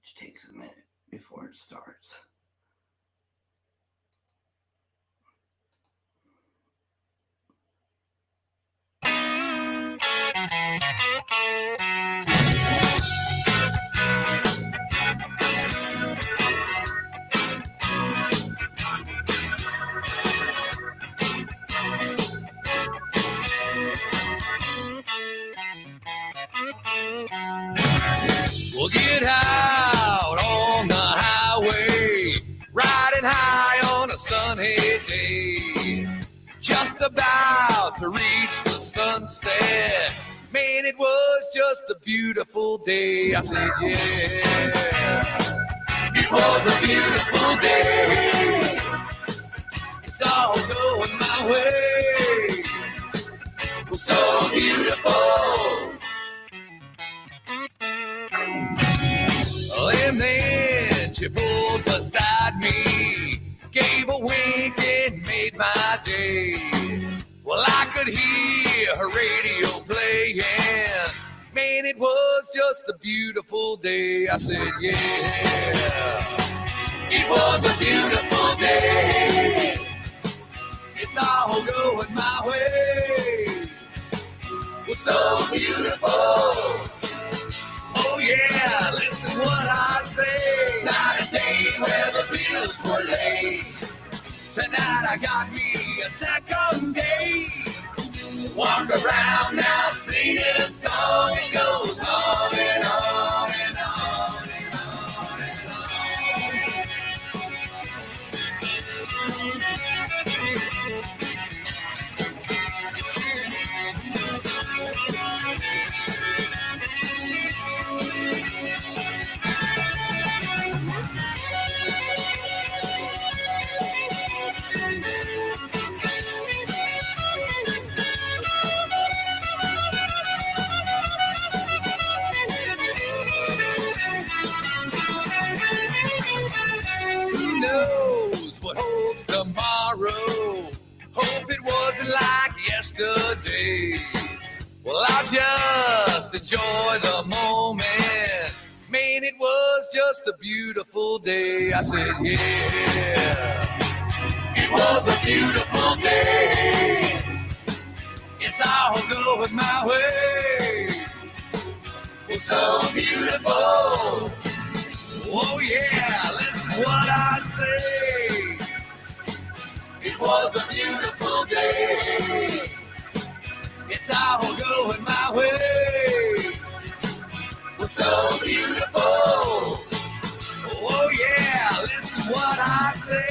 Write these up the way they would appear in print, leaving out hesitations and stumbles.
which takes a minute before it starts. We'll get out on the highway, riding high on a sunny day. Just about to reach the sunset. Man, it was just a beautiful day. I said, yeah, it was a beautiful day. It's all going my way. It was so beautiful. And then she pulled beside me, gave a wink and made my day. Well, I could hear her radio playing. Man, it was just a beautiful day. I said, yeah, it was a beautiful day. It's all going my way. It was so beautiful. Oh yeah, listen what I say. It's not a day where the bills were laid. Tonight I got me a second day. Walk around now singing a song. It goes on and on and on and on and on. Who knows what holds tomorrow? Hope it wasn't like yesterday. Well, I'll just enjoy the moment. Man, it was just a beautiful day. I said, yeah, it was a beautiful day. It's all going my way. It's so beautiful. Oh yeah, listen what I say. It was a beautiful day. It's all going my way. It's so beautiful. Oh yeah, listen what I say.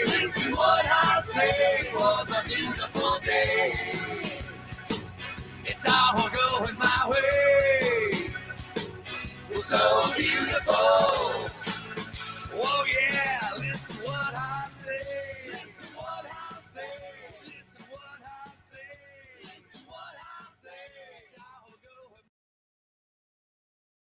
Listen what I say. It was a beautiful day. It's all going my way. It's so beautiful. Oh yeah, listen what I say. Listen what I say. Listen what I say. Listen what I say. It's all going.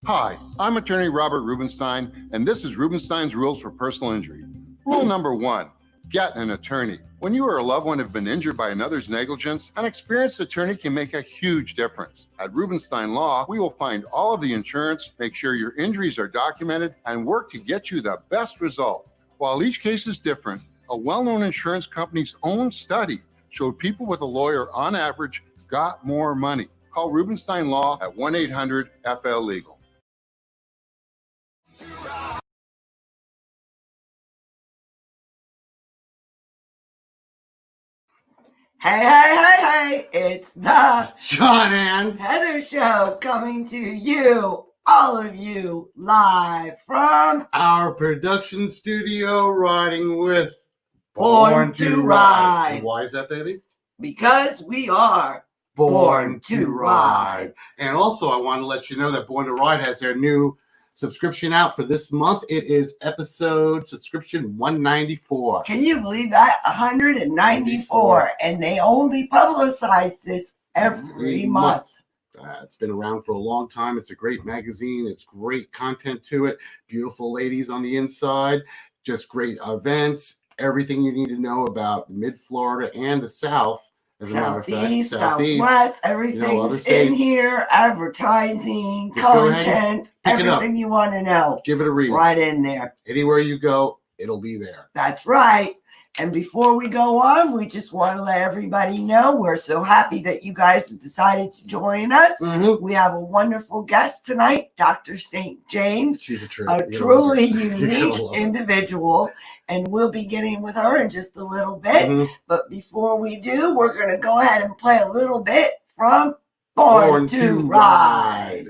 Hi, I'm attorney Robert Rubenstein, and this is Rubenstein's Rules for Personal Injury. Rule number 1, get an attorney. When you or a loved one have been injured by another's negligence, an experienced attorney can make a huge difference. At Rubenstein Law, we will find all of the insurance, make sure your injuries are documented, and work to get you the best result. While each case is different, a well-known insurance company's own study showed people with a lawyer on average got more money. Call Rubenstein Law at 1-800-FL-LEGAL. Hey, it's the Sean and Heather Show coming to you, all of you, live from our production studio, riding with Born to Ride. And why is that, baby? because we are Born to Ride. And also, I want to let you know that Born to Ride has their new subscription out for this month. It is episode subscription 194. Can you believe that? 194. And they only publicize this every month. It's been around for a long time. It's a great magazine. It's great content to it. Beautiful ladies on the inside. Just great events. Everything you need to know about Mid-Florida and the South, As a matter of fact, Southeast, Southeast. Southwest, other everything's in states. here. Advertising, Just go ahead and content, pick it up. everything you want to know. Give it a read. Right in there. Anywhere you go, it'll be there. That's right. And before we go on, we just want to let everybody know we're so happy that you guys have decided to join us. Mm-hmm. We have a wonderful guest tonight, Dr. St. James, She's a truly unique individual. And we'll be getting with her in just a little bit. Mm-hmm. But before we do, we're going to go ahead and play a little bit from Born to Ride.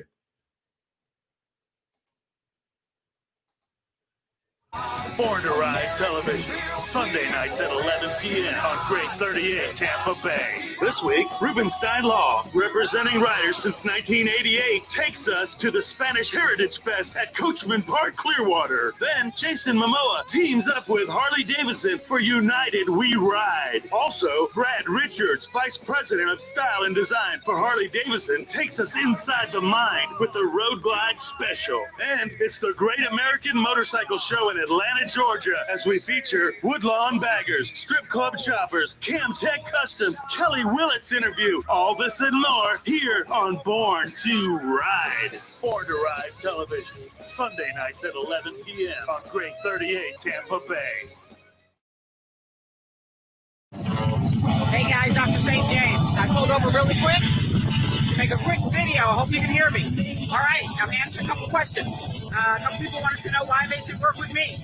Born to Ride Television, Sunday nights at 11 p.m. on Great 38, Tampa Bay. This week, Rubenstein Law, representing riders since 1988, takes us to the Spanish Heritage Fest at Coachman Park, Clearwater. Then, Jason Momoa teams up with Harley Davidson for United We Ride. Also, Brad Richards, Vice President of Style and Design for Harley Davidson, takes us inside the mind with the Road Glide Special. And it's the Great American Motorcycle Show in Atlanta, Georgia, as we feature Woodlawn Baggers, Strip Club Choppers, Cam Tech Customs, Kelly Willett's interview, all this and more here on Born to Ride. Born to Ride Television, Sunday nights at 11 p.m. on Great 38, Tampa Bay. Hey guys, Dr. St. James. I pulled over really quick to make a quick video. I hope you can hear me. All right, I'm answering a couple questions. A couple people wanted to know why they should work with me.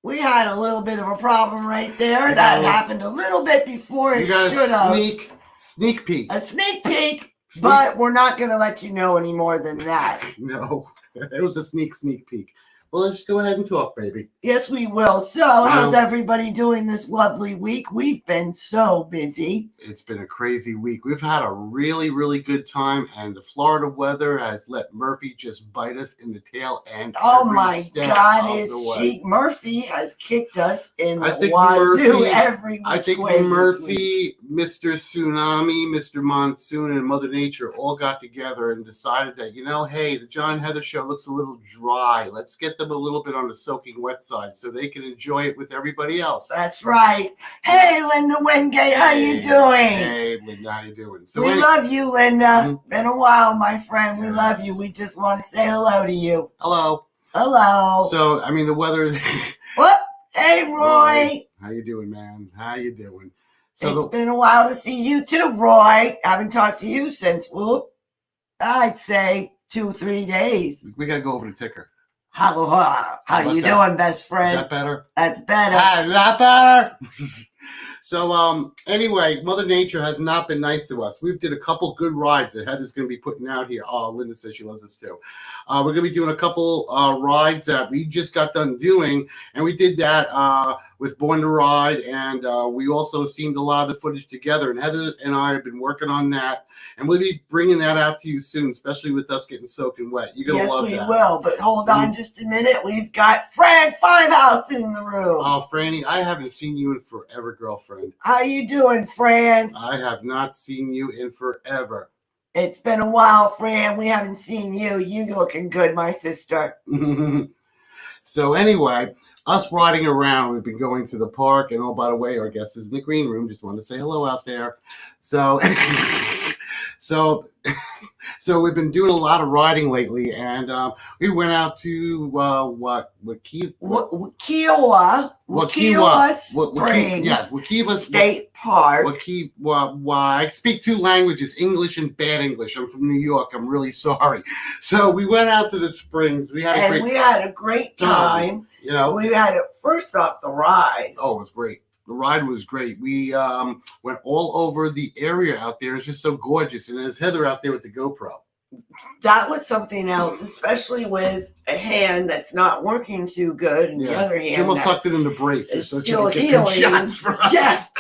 We had a little bit of a problem right there. That happened a little bit before it You got should a have. sneak peek. A sneak peek, but we're not going to let you know any more than that. No, it was a sneak peek. Well, let's go ahead and talk, baby. Yes, we will. So, how's everybody doing this lovely week? We've been so busy. It's been a crazy week. We've had a really, really good time, and the Florida weather has let Murphy just bite us in the tail end. Oh my God, Murphy has kicked us in the wazoo every which way. I think Murphy, Mr. Tsunami, Mr. Monsoon, and Mother Nature all got together and decided that, hey, the John Heather Show looks a little dry. Let's get them a little bit on the soaking wet side so they can enjoy it with everybody else. That's right. Hey, Linda Wingate, how you doing? Hey, Linda, how you doing? So we love you, Linda. Mm-hmm. Been a while, my friend. We love you. We just want to say hello to you. Hello. Hello. So, the weather... What? Hey, Roy. How you doing, man? How you doing? So it's been a while to see you too, Roy. Haven't talked to you since, I'd say 2-3 days. We got to go over the ticker. How you doing, best friend? Is that better? That's better. Is that better? So, anyway, Mother Nature has not been nice to us. We've did a couple good rides that Heather's going to be putting out here. Oh, Linda says she loves us too. We're going to be doing a couple rides that we just got done doing, and we did that with Born to Ride, and we also seen a lot of the footage together, and Heather and I have been working on that, and we'll be bringing that out to you soon, especially with us getting soaking wet. You're going to love that. Yes, we will, but hold on just a minute. We've got Fran Fivehouse in the room. Oh, Franny, I haven't seen you in forever, girlfriend. How you doing, Fran? I have not seen you in forever. It's been a while, Fran. We haven't seen you. You looking good, my sister. So anyway, us riding around, we've been going to the park, and oh, by the way, our guest is in the green room. Just wanted to say hello out there. So, so we've been doing a lot of riding lately, and we went out to Waukesha Springs, Waukesha State Park. I speak two languages, English and bad English. I'm from New York. I'm really sorry. So we went out to the springs. We had a great time. We had first off the ride. Oh, it was great. The ride was great. We went all over the area out there. It's just so gorgeous. And there's Heather out there with the GoPro. That was something else, especially with a hand that's not working too good, and the other hand she almost tucked it in the braces, so still healing. Shots for us. Yes.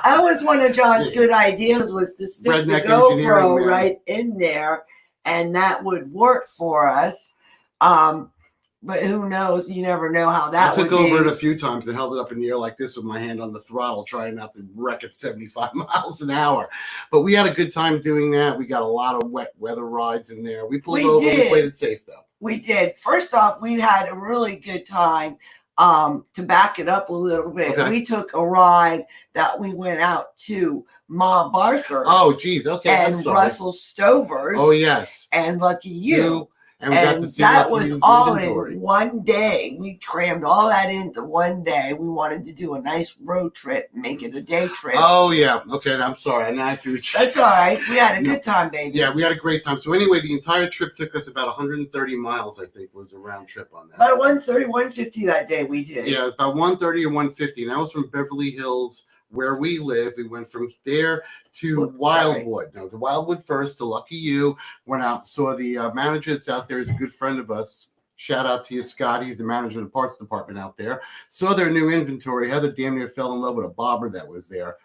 That was one of John's good ideas, was to stick Redneck the GoPro right in there, and that would work for us. But who knows? You never know how I that took would over be. it a few times and held it up in the air like this with my hand on the throttle, trying not to wreck at 75 miles an hour. But we had a good time doing that. We got a lot of wet weather rides in there. We pulled over. We played it safe, though. We did. First off, we had a really good time. To back it up a little bit, Okay. we took a ride that we went out to Ma Barker's. Oh, geez. Okay. And Russell Stover's. Oh, yes. And Lucky You. And we got to see that Lucky was You's all inventory. in one day. We crammed all that into one day. We wanted to do a nice road trip, make it a day trip. Oh, yeah. Okay. I'm sorry. Now I see what That's all right. We had a good time, baby. Yeah, we had a great time. So anyway, the entire trip took us about 130 miles, I think, was a round trip on that. About 130, 150 that day we did. Yeah, about 130 or 150. And that was from Beverly Hills, where we live. We went from there to Wildwood. No, to Wildwood first, to Lucky You. Went out, saw the manager that's out there is a good friend of us. Shout out to you, Scott. He's the manager of the parts department out there. Saw their new inventory. Heather damn near fell in love with a bobber that was there.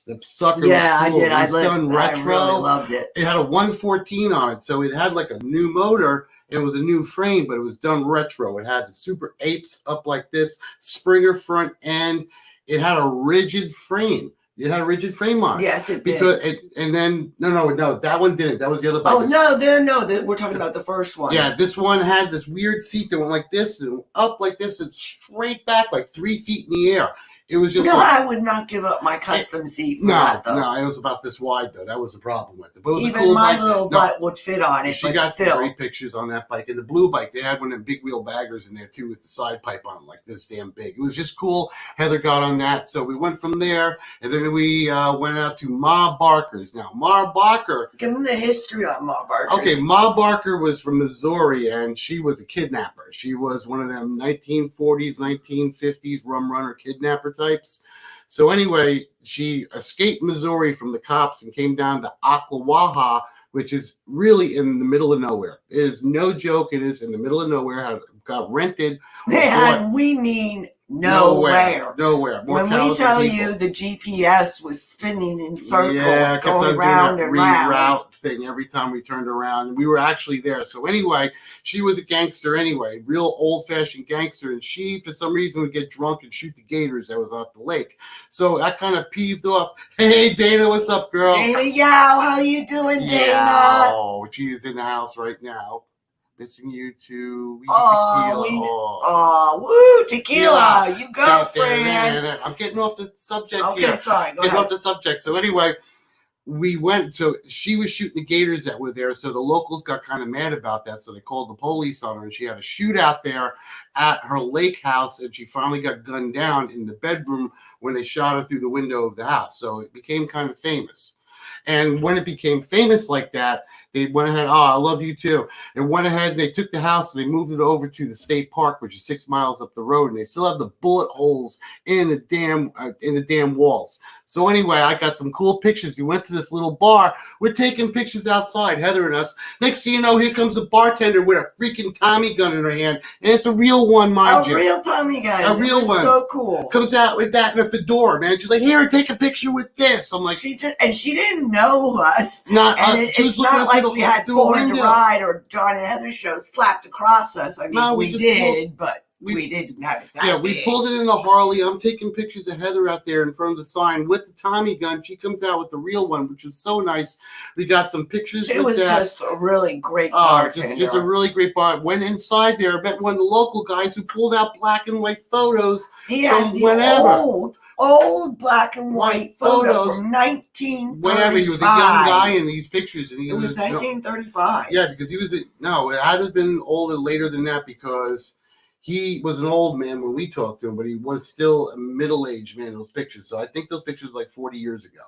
The sucker was cool. I did. It was done retro. I really loved it. It had a 114 on it, so it had like a new motor. It was a new frame, but it was done retro. It had the Super Apes up like this, Springer front end. It had a rigid frame. It had a rigid frame on it. Yes, it because did. No, that one didn't. That was the other bike. Oh, no, we're talking about the first one. Yeah, this one had this weird seat that went like this and up like this and straight back like 3 feet in the air. It was just I would not give up my custom seat for that, though. No, it was about this wide, though. That was the problem with it. But it was even a cool my bike. little butt would fit on it. She got some great pictures on that bike. And the blue bike, they had one of them big wheel baggers in there, too, with the side pipe on it, like this damn big. It was just cool. Heather got on that. So we went from there, and then we went out to Ma Barker's. Now, Ma Barker. Give them the history on Ma Barker. Okay, Ma Barker was from Missouri, and she was a kidnapper. She was one of them 1940s, 1950s rum runner kidnapper types. So anyway, she escaped Missouri from the cops and came down to Ocklawaha, which is really in the middle of nowhere. It is no joke. It is in the middle of nowhere. Got rented. We mean nowhere. Nowhere. When we tell you the GPS was spinning in circles, going round and round. Reroute thing every time we turned around. And we were actually there. So anyway, she was a gangster anyway, real old-fashioned gangster. And she, for some reason, would get drunk and shoot the gators that was off the lake. So that kind of peeved off. Hey, Dana, what's up, girl? Dana, yow, how you doing, Dana? Oh, she is in the house right now. Missing you too. Tequila. You go, friend. I'm getting off the subject here. Okay, sorry. Go ahead. Off the subject. So anyway, we went. So she was shooting the gators that were there. So the locals got kind of mad about that. So they called the police on her, and she had a shootout there at her lake house. And she finally got gunned down in the bedroom when they shot her through the window of the house. So it became kind of famous. And when it became famous like that, they went ahead. Oh, I love you too. They went ahead and they took the house and they moved it over to the state park, which is 6 miles up the road, and they still have the bullet holes in the damn walls. So anyway, I got some cool pictures. We went to this little bar. We're taking pictures outside, Heather and us. Next thing you know, here comes a bartender with a freaking Tommy gun in her hand, and it's a real one, mind you. A real Tommy gun. A real one. So cool. Comes out with that in a fedora, man. She's like, "Here, take a picture with this." I'm like, she didn't know us. She was looking not like we had Born to Ride or John and Heather show slapped across us. I mean, we did, but we didn't have it that we big. pulled it in the Harley. I'm taking pictures of Heather out there in front of the sign with the Tommy gun. She comes out with the real one, which was so nice. We got some pictures It was that. just a really great bartender. Just a really great bar. Went inside there, met one of the local guys who pulled out black and white photos from whenever. Old black and white photos from 1935. Whenever he was a young guy in these pictures, and it was 1935. Yeah, because he was it had to have been older later than that because he was an old man when we talked to him, but he was still a middle-aged man in those pictures. So I think those pictures were like 40 years ago.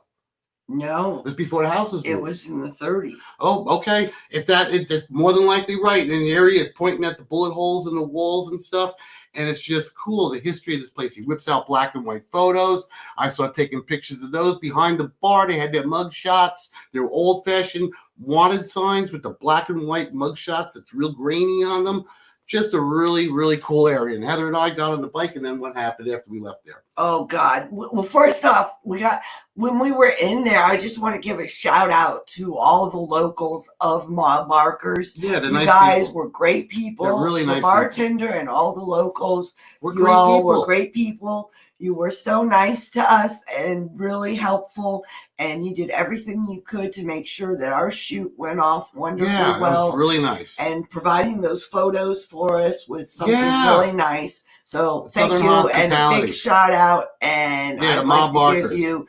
No. It was before the house was moved. It was in the 30s. Oh, okay. It's more than likely right. And the area is pointing at the bullet holes in the walls and stuff. And it's just cool, the history of this place. He whips out black and white photos. I saw taking pictures of those behind the bar. They had their mug shots. They were old-fashioned wanted signs with the black and white mug shots that's real grainy on them. just a really, really cool area. And Heather and I got on the bike, and then what happened after we left there? Oh God. Well, first off, when we were in there, I just want to give a shout out to all the locals of Mile Markers. Yeah, the you nice guys people. were great people. They're really nice The bartender and all the locals. We're You great all people. were great people. You were so nice to us and really helpful, and you did everything you could to make sure that our shoot went off wonderfully Yeah, well. it was really nice. And providing those photos for us was something Yeah. really nice. So thank Southern you, and a hospitality. big shout out. And Yeah, the I'd Mob like to give Markers. you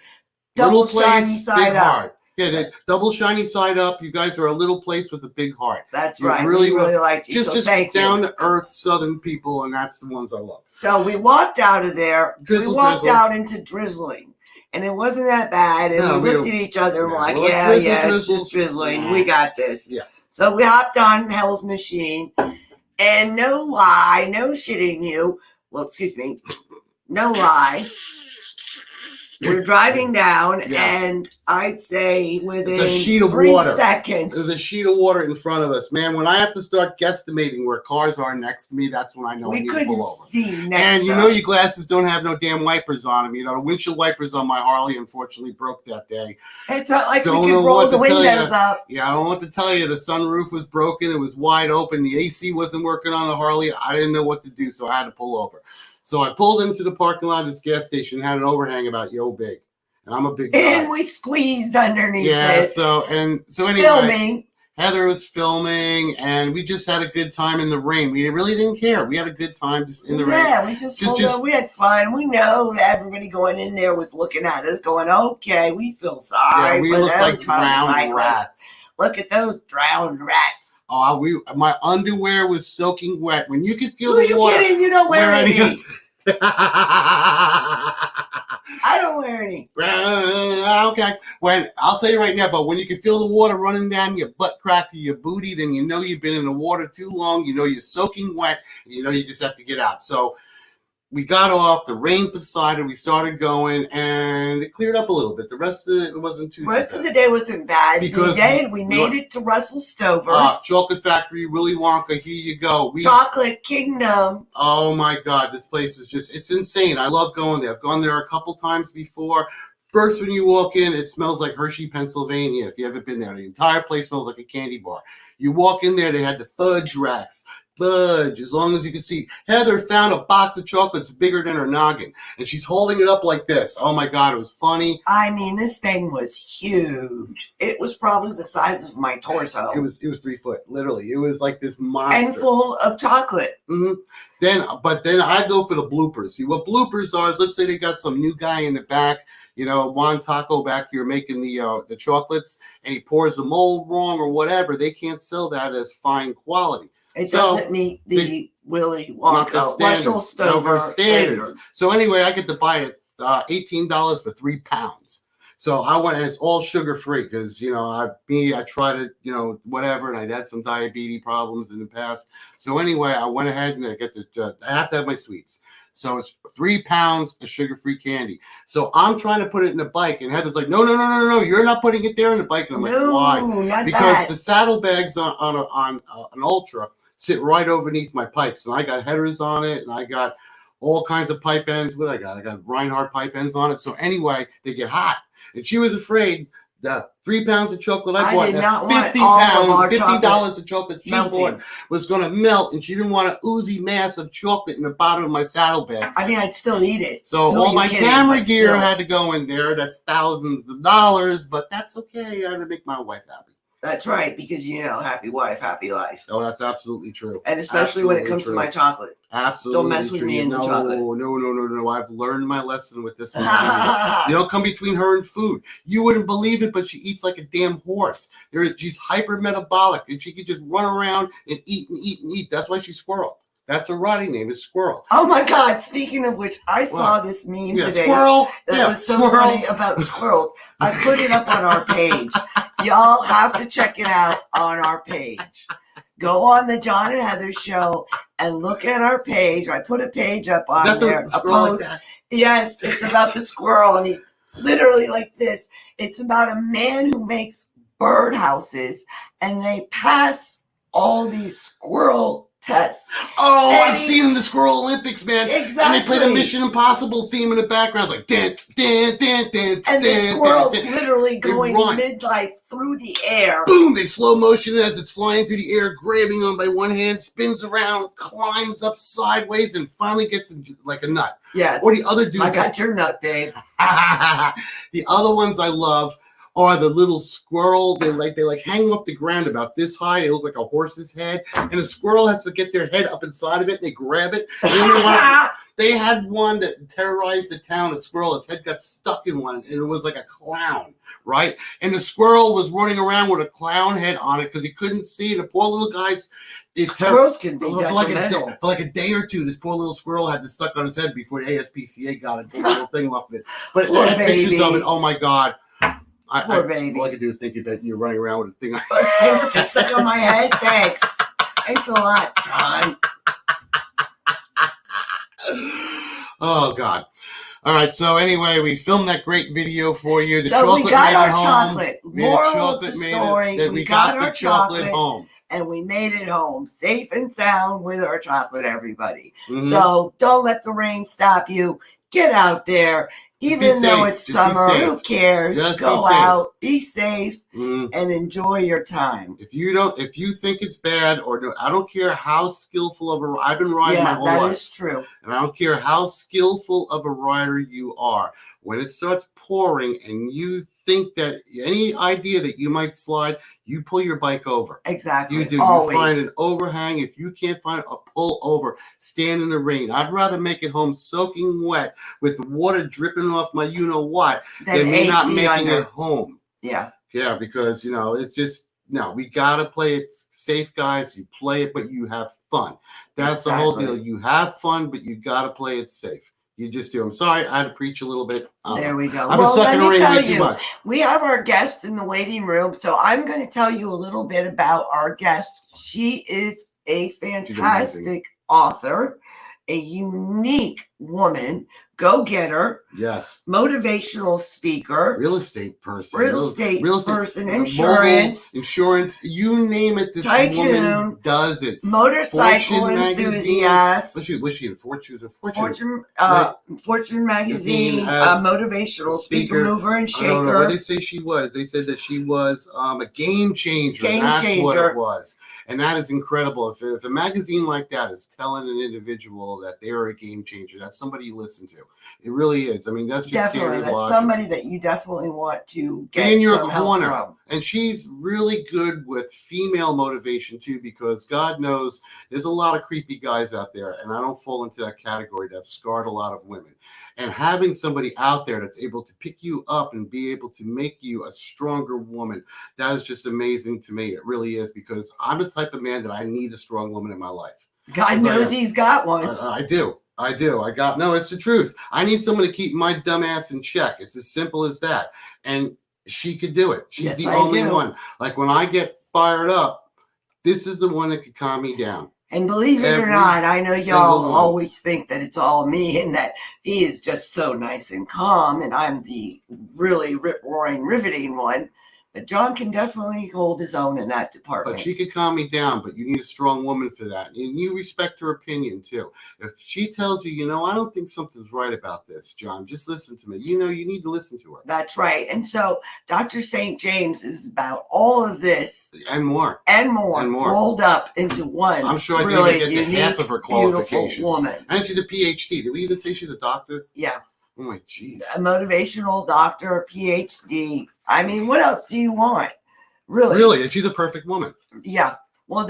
double Little shiny place, side big up. heart. Yeah, the double shiny side up. You guys are a little place with a big heart. That's You right. really we really liked you. Just, so just thank down you. to earth Southern people, and that's the ones I love. So we walked out of there. Drizzle, we walked drizzle. out into drizzling. And it wasn't that bad. And No, we we looked don't- at each other and we're Yeah, like, well, yeah, drizzle, it's drizzle. just drizzling. Yeah. We got this. Yeah. So we hopped on Hell's Machine. And no lie, no shitting you. Well, excuse me. No lie. We're driving down, Yeah. and I'd say within It's a sheet of 3 water. seconds. There's a sheet of water in front of us. Man, when I have to start guesstimating where cars are next to me, that's when I know I we need to couldn't pull over. see next And you to know us. your glasses don't have no damn wipers on them. You know, the windshield wipers on my Harley unfortunately broke that day. It's not like Don't we know could roll what the to tell windows ya. up. Yeah, I don't know what to tell you. The sunroof was broken. It was wide open. The AC wasn't working on the Harley. I didn't know what to do, so I had to pull over. So I pulled into the parking lot of this gas station, had an overhang about yo big. And I'm a big guy. And we squeezed underneath Yeah, it. so anyway, Filming. Heather was filming, and we just had a good time in the rain. We really didn't care. We had a good time just in the rain. Yeah, we just pulled over. We had fun. We know that everybody going in there was looking at us going, okay, we feel sorry Yeah, we for looked like those drowned motorcyclists. rats. Look at those drowned rats. Oh, my underwear was soaking wet. When you could feel Who are the you water. kidding? You don't wear any. Okay. I don't wear any. When I'll tell you right now, but when you can feel the water running down your butt crack or your booty, then you know you've been in the water too long. You know you're soaking wet. You know you just have to get out. So we got off. The rain subsided. We started going, and it cleared up a little bit. The rest of it wasn't too. The rest of the day wasn't bad. Because we made it to Russell Stover's. Chocolate Factory, Willy Wonka. Here you go. Chocolate Kingdom. Oh my God, this place is it's insane. I love going there. I've gone there a couple times before. First, when you walk in, it smells like Hershey, Pennsylvania. If you haven't been there, the entire place smells like a candy bar. You walk in there, they had the fudge racks. Fudge, as long as you can see. Heather found a box of chocolates bigger than her noggin, and she's holding it up like this. Oh my God, it was funny. I mean, this thing was huge. It was probably the size of my torso. It was 3 foot, literally. It was like this monster. And full of chocolate. Mm-hmm. But then I go for the bloopers. See, what bloopers are is, let's say they got some new guy in the back, Juan Taco back here making the chocolates, and he pours the mold wrong or whatever. They can't sell that as fine quality. It doesn't meet the Willy Wonka Russell Stover standards. So anyway, I get to buy it $18 for 3 pounds. So I went, and it's all sugar free because I tried it, whatever, and I'd had some diabetes problems in the past. So anyway, I went ahead and I have to have my sweets. So it's 3 pounds of sugar-free candy. So I'm trying to put it in the bike, and Heather's like, no, you're not putting it there in the bike. And I'm like, why? Not because that. the saddlebags on an Ultra sit right underneath my pipes, and I got headers on it, and I got all kinds of pipe ends. What I got Reinhardt pipe ends on it. So anyway, they get hot, and she was afraid the 3 pounds of chocolate I bought, did not want 50 all of pounds, our $50 of chocolate she melting. bought was going to melt, and she didn't want an oozy mass of chocolate in the bottom of my saddlebag. I mean, I'd still eat it. So Who are all you my kidding? camera But gear still. had to go in there. That's thousands of dollars, but that's okay. I had to make my wife happy. That's right, because happy wife, happy life. Oh, that's absolutely true. And especially when it Absolutely comes true. to my chocolate. Absolutely. Don't mess with true. me and the chocolate. No. I've learned my lesson with this one. You don't come between her and food. You wouldn't believe it, but she eats like a damn horse. She's hyper metabolic, and she could just run around and eat and eat and eat. That's why she's Squirrel. That's her rotting name is Squirrel. Oh my God! Speaking of which, I saw this meme today. Squirrel. That was so funny about squirrels. I put it up on our page. Y'all have to check it out on our page. Go on the John and Heather show and look at our page. I put a page up on there, a post. Like Yes, it's about the squirrel, and he's literally like this. It's about a man who makes birdhouses, and they pass all these squirrel Tess. Oh, And I've seen the Squirrel Olympics, man. Exactly. And they play the Mission Impossible theme in the background. It's like, dance, dance, dance, dance, And the dance, squirrel's dance. literally going run. mid-life through the air. Boom! They slow motion it as it's flying through the air, grabbing on by one hand, spins around, climbs up sideways, and finally gets like a nut. Yes. Or the other dudes. I got your nut, Dave. The other ones I love are the little squirrel. They hang off the ground about this high. They look like a horse's head, and the squirrel has to get their head up inside of it. And they grab it. And then they had one that terrorized the town. A squirrel, his head got stuck in one, and it was like a clown, right? And the squirrel was running around with a clown head on it because he couldn't see. And the poor little guys. Squirrels can be for like a day or two, this poor little squirrel had this stuck on his head before the ASPCA got a little thing off of it. But Poor they had pictures baby. of it. Oh my God. Poor baby. All I can do is think about you running around with a thing. Just stuck on my head. Thanks. Thanks a lot, John. Oh God. All right. So anyway, we filmed that great video for you. The So chocolate we got made our it home. chocolate. Moral of the Chocolate made it. story, That we got the our chocolate chocolate. home. And we made it home safe and sound with our chocolate, everybody. Mhm. So don't let the rain stop you. Get out there. Even though safe. it's Just be summer, safe. who cares? Just be Go safe. out, be safe, Mhm. and enjoy your time. If you think it's bad, I don't care how skillful of a, I've been riding my Yeah, whole that life. is true. And I don't care how skillful of a rider you are. When it starts pouring and you think that any idea that you might slide, you pull your bike over. Exactly. You do. Always. You find an overhang. If you can't find a pull over, stand in the rain. I'd rather make it home soaking wet with water dripping off my you-know-what than me 8 not feet making under. it home. Yeah. Yeah, because, it's just, no, we got to play it safe, guys. You play it, but you have fun. That's the whole deal. You have fun, but you got to play it safe. You just do. I'm sorry, I had to preach a little bit. There we go. I've been stuck in the rain way too much. We have our guest in the waiting room, so I'm going to tell you a little bit about our guest. She is a fantastic author, a unique woman, go-getter, yes, motivational speaker, real estate person, person, insurance, you name it. This tycoon, woman does it. Motorcycle Fortune enthusiast. Was she in Fortune? Fortune magazine, motivational speaker, mover, and shaker. I don't know what they say she was. They said that she was a game changer. That's what it was. And that is incredible. If a magazine like that is telling an individual that they're a game changer, that's somebody you listen to. It really is. I mean, that's just definitely that's somebody that you definitely want to get in your some help corner. From. And she's really good with female motivation too, because God knows there's a lot of creepy guys out there, and I don't fall into that category that have scarred a lot of women. And having somebody out there that's able to pick you up and be able to make you a stronger woman, that is just amazing to me. It really is, because I'm the type of man that I need a strong woman in my life. God knows he's got one. I do. No, it's the truth. I need someone to keep my dumb ass in check. It's as simple as that. And she could do it. She's the only one. Like when I get fired up, this is the one that could calm me down. And believe it or not, I know y'all always think that it's all me and that he is just so nice and calm and I'm the really rip-roaring, riveting one. But John can definitely hold his own in that department. But she could calm me down, but you need a strong woman for that. And you respect her opinion, too. If she tells you, I don't think something's right about this, John, just listen to me. You need to listen to her. That's right. And so Dr. St. James is about all of this. And more. Rolled up into one. I'm sure I really can even get half of her qualifications. Woman. And she's a PhD. Did we even say she's a doctor? Yeah. Oh, my jeez. A motivational doctor, a PhD. I mean, what else do you want? Really, and she's a perfect woman. Yeah. Well,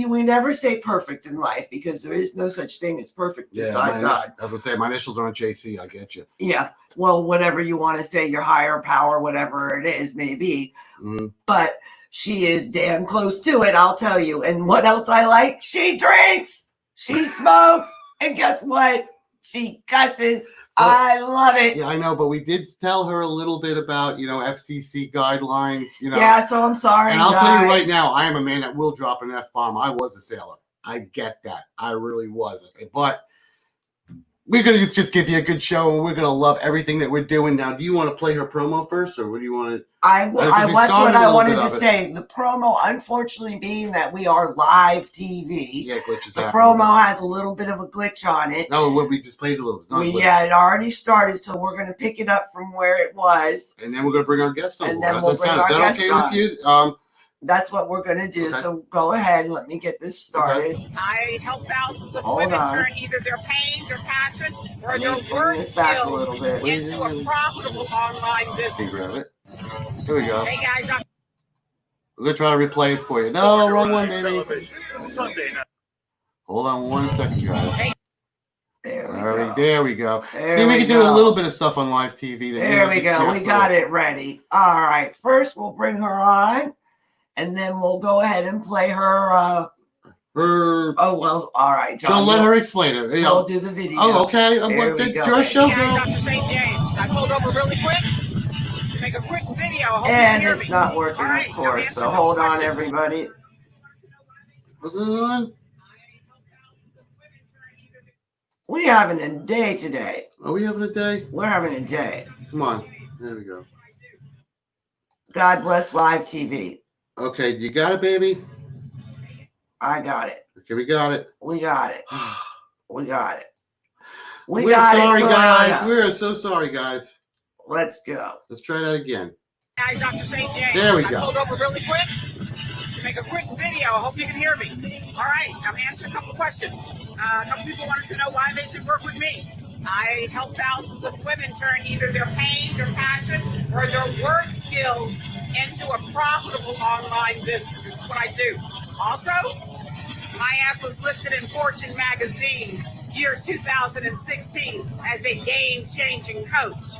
we never say perfect in life because there is no such thing as perfect besides God. I was going to say, my initials are on JC. I get you. Yeah. Well, whatever you want to say, your higher power, whatever it is, maybe. Mm-hmm. But she is damn close to it, I'll tell you. And what else I like? She drinks. She smokes. And guess what? She cusses. I love it. Yeah, I know, but we did tell her a little bit about, FCC guidelines, Yeah, so I'm sorry. And I'll tell you right now, I am a man that will drop an F-bomb. I was a sailor. I get that. I really wasn't. But, we're going to just give you a good show, and we're going to love everything that we're doing. Now, do you want to play her promo first, or what do you want to? That's what I wanted to say. The promo, unfortunately, being that we are live TV, Glitches. The promo has a little bit of a glitch on it. No, we just played a little. It already started, so we're going to pick it up from where it was, and then we're going to bring our guest on. And then we'll bring our guest on. Is that okay with you? That's what we're going to do. Okay. So go ahead and let me get this started. Okay. I help thousands of women turn either their pain, their passion, or their work skills into a profitable online business. Here we go. Hey guys, we're going to try to replay it for you. No, wrong one, baby. Sunday night. Hold on 1 second, guys. Hey. There we go. See, we can do a little bit of stuff on live TV. There we go. We got it ready. All right. First, we'll bring her on. And then we'll go ahead and play her. All right, John. So let her explain it. We'll do the video. Oh, okay. It's your show, girl. Dr. St. James. I pulled over really quick to make a quick video. And it's not working, of course. So hold on, everybody. What's it on? We having a day today. Are we having a day? We're having a day. Come on. There we go. God bless live TV. Okay, you got it, baby? I got it. Okay, we got it. We got it. We got it. We're sorry, guys. We are so sorry, guys. Let's go. Let's try that again. Guys, Dr. St. James. There we go. I pulled over really quick to make a quick video. I hope you can hear me. All right, I'm answering a couple questions. A couple people wanted to know why they should work with me. I help thousands of women turn either their pain, their passion, or their work skills into a profitable online business. This is what I do. Also, my ass was listed in Fortune magazine year 2016 as a game-changing coach.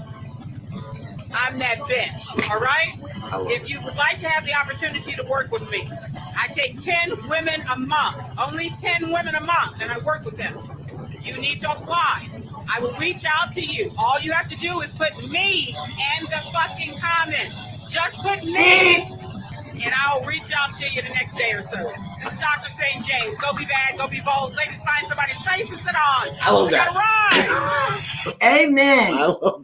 I'm that bitch, all right? If you would like to have the opportunity to work with me, I take 10 women a month, only 10 women a month, and I work with them. You need to apply. I will reach out to you. All you have to do is put me in the fucking comment. Just put me, and I'll reach out to you the next day or so. This is Dr. St. James. Go be bad, go be bold. Ladies, find somebody safe to sit on. I love that. Gotta ride. Amen. I love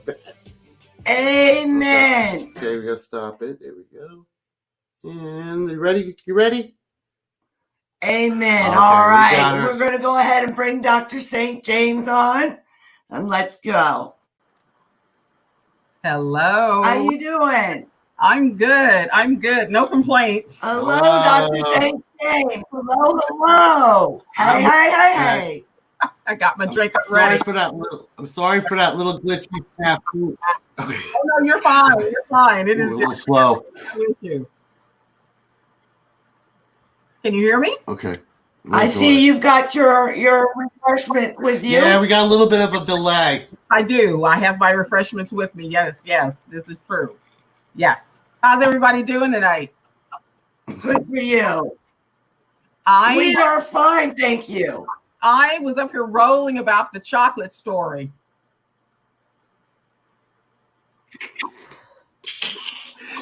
that. Amen. Okay, we gotta stop it. There we go. And you ready? You ready? Amen. Okay, all right. We're going to go ahead and bring Dr. St. James on. And let's go. Hello. How you doing? I'm good. No complaints. Hello, Dr. St. James. Hello. Hey. I got my drink up ready. I'm sorry for that little glitchy snap. Okay. Oh, no, you're fine. It is a little slow. Can you hear me? Okay. I see you've got your refreshment with you. Yeah, we got a little bit of a delay. I do. I have my refreshments with me. Yes. This is true. Yes. How's everybody doing tonight? Good for you. We are fine, thank you. I was up here rolling about the chocolate story.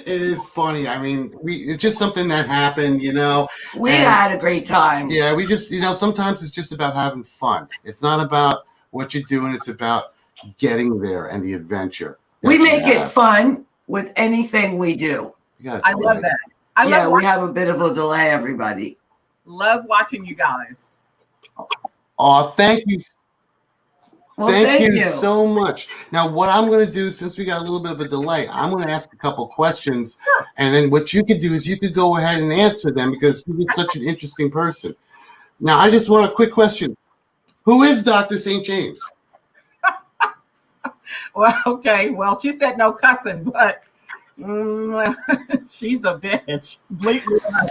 It is funny. I mean, it's just something that happened, you know. We had a great time. Yeah, we just, sometimes it's just about having fun. It's not about what you're doing. It's about getting there and the adventure. We make it fun with anything we do. I love that. We have a bit of a delay, everybody. Love watching you guys. Oh, thank you. Well, thank you so much. Now, what I'm going to do, since we got a little bit of a delay, I'm going to ask a couple questions. Sure. And then what you could do is you could go ahead and answer them because you're such an interesting person. Now, I just want a quick question. Who is Dr. St. James? Well, okay. Well, she said no cussing, but she's a bitch. Bleep it out.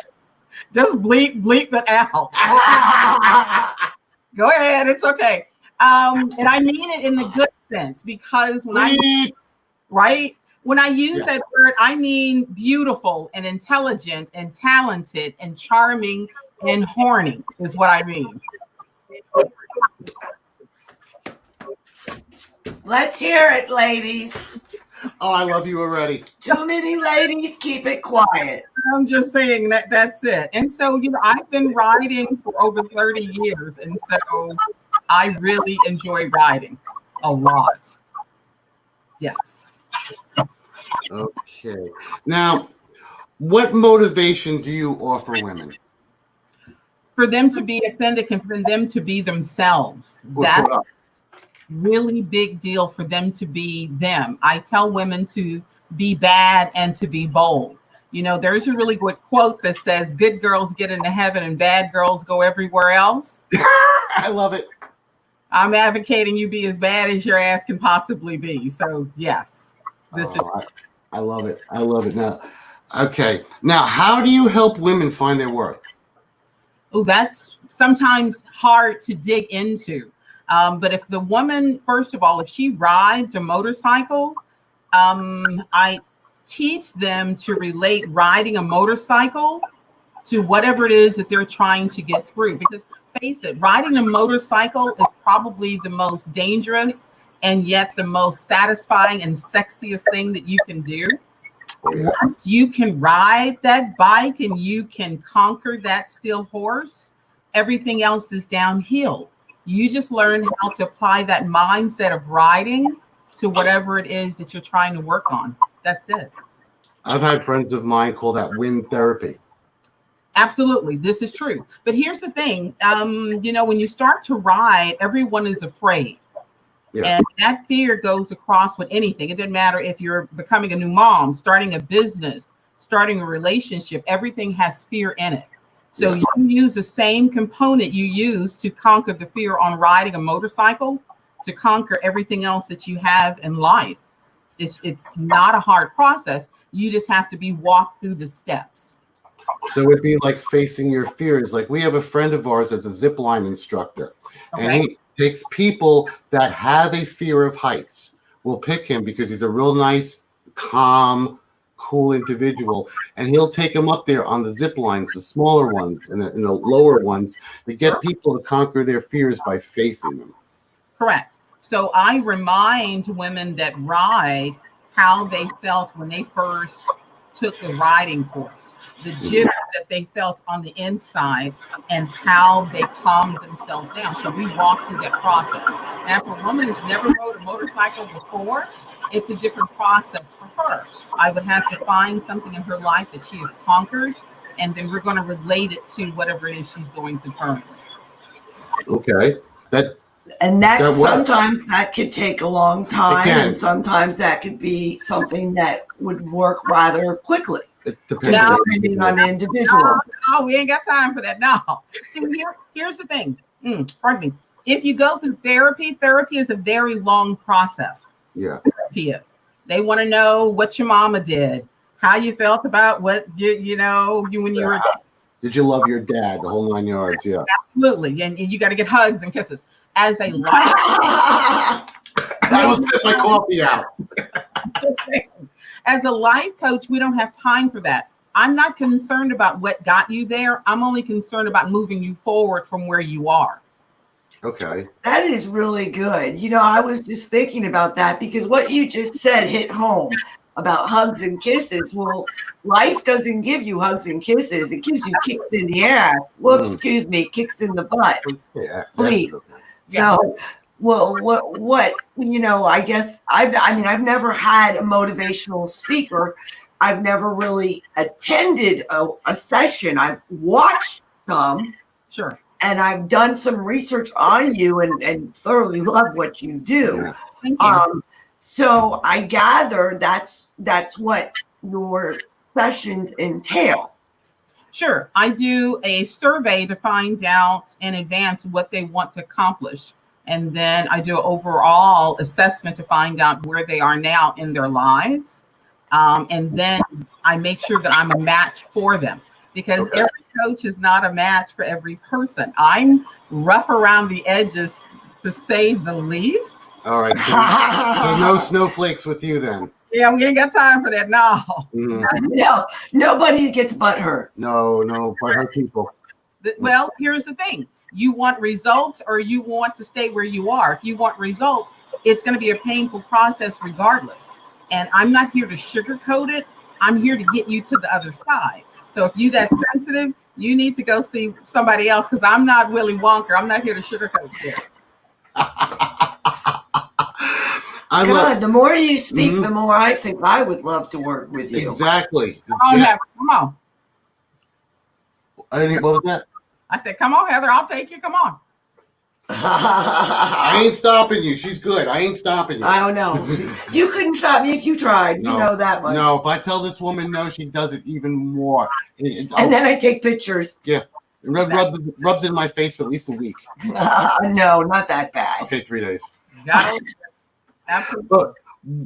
Just bleep it out. Go ahead. It's okay. And I mean it in the good sense because when I use that word, I mean beautiful and intelligent and talented and charming and horny is what I mean. Let's hear it, ladies. Oh, I love you already. Too many ladies, keep it quiet. I'm just saying that's it. And so, I've been riding for over 30 years. And so I really enjoy riding a lot. Yes. Okay. Now, what motivation do you offer women? For them to be authentic and for them to be themselves. That's a really big deal for them to be them. I tell women to be bad and to be bold. You know, there's a really good quote that says, good girls get into heaven and bad girls go everywhere else. I love it. I'm advocating you be as bad as your ass can possibly be. So, yes. I love it. I love it. Now, okay. Now, how do you help women find their worth? Oh, that's sometimes hard to dig into. But if the woman, first of all, if she rides a motorcycle, I teach them to relate riding a motorcycle to whatever it is that they're trying to get through. Because face it, riding a motorcycle is probably the most dangerous and yet the most satisfying and sexiest thing that you can do. Once you can ride that bike and you can conquer that steel horse, everything else is downhill. You just learn how to apply that mindset of riding to whatever it is that you're trying to work on. That's it. I've had friends of mine call that wind therapy. Absolutely. This is true. But here's the thing. You know, when you start to ride, everyone is afraid. Yeah. And that fear goes across with anything. It doesn't matter if you're becoming a new mom, starting a business, starting a relationship, everything has fear in it. So you use the same component you use to conquer the fear on riding a motorcycle to conquer everything else that you have in life. It's not a hard process. You just have to be walked through the steps. So it'd be like facing your fears. Like we have a friend of ours that's a zip line instructor, and he takes people that have a fear of heights. We'll pick him because he's a real nice, calm, cool individual, and he'll take them up there on the zip lines, the smaller ones and the lower ones, to get people to conquer their fears by facing them. Correct. So I remind women that ride how they felt when they first took the riding course, the jitters that they felt on the inside and how they calmed themselves down. So we walk through that process. Now, for a woman who's never rode a motorcycle before, it's a different process for her. I would have to find something in her life that she has conquered, and then we're going to relate it to whatever it is she's going through currently. Okay. That sometimes that could take a long time, and sometimes that could be something that would work rather quickly. It depends depending on the individual. No, we ain't got time for that. No. See, here's the thing. Pardon me. If you go through therapy is a very long process. Yeah. Therapy is. They want to know what your mama did, how you felt about what you when you were. Did you love your dad? The whole 9 yards. Yeah. Absolutely, and you got to get hugs and kisses. As a life, I almost spit my coffee out. Just saying. As a life coach, we don't have time for that. I'm not concerned about what got you there. I'm only concerned about moving you forward from where you are. Okay. That is really good. You know, I was just thinking about that because what you just said hit home about hugs and kisses. Well, life doesn't give you hugs and kisses. It gives you kicks in the ass. Whoops, excuse me, kicks in the butt. Yeah, please. So, well, what, you know, I guess I've never had a motivational speaker. I've never really attended a session. I've watched some. Sure. And I've done some research on you and thoroughly love what you do. Thank you. So I gather that's what your sessions entail. Sure. I do a survey to find out in advance what they want to accomplish. And then I do an overall assessment to find out where they are now in their lives. And then I make sure that I'm a match for them. Because every coach is not a match for every person. I'm rough around the edges, to say the least. All right. So no snowflakes with you then. Yeah, we ain't got time for that. No. No, nobody gets butthurt. No, butthurt people. Well, here's the thing. You want results or you want to stay where you are. If you want results, it's going to be a painful process regardless. And I'm not here to sugarcoat it. I'm here to get you to the other side. So if you that sensitive, you need to go see somebody else because I'm not Willy Wonka. I'm not here to sugarcoat shit. God, the more you speak, the more I think I would love to work with you. Exactly. Come on, Heather. Come on. What was that? I said, come on, Heather. I'll take you. Come on. I ain't stopping you. She's good. I ain't stopping you. I don't know. You couldn't stop me if you tried. No, you know that much. No, if I tell this woman no, she does it even more. And then I take pictures. Yeah. Rubs it in my face for at least a week. No, not that bad. Okay, 3 days. Absolutely. But